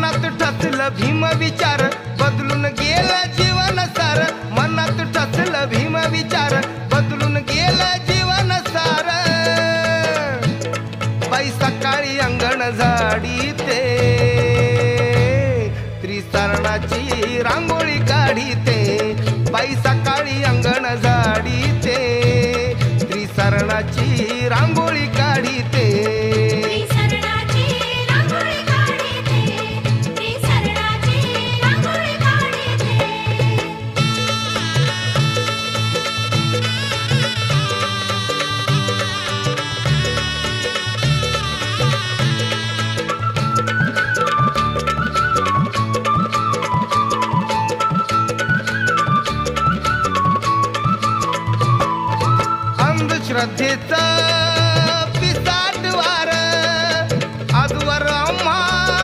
मनात ठसलं भीम विचार बदलून गेला जीवन सार मनात ठसलं भीम विचार बदलून गेला जीवन सार बाई सकाळी अंगण झाडीते त्रिसरणाची रांगोळी काढीते बाई सकाळी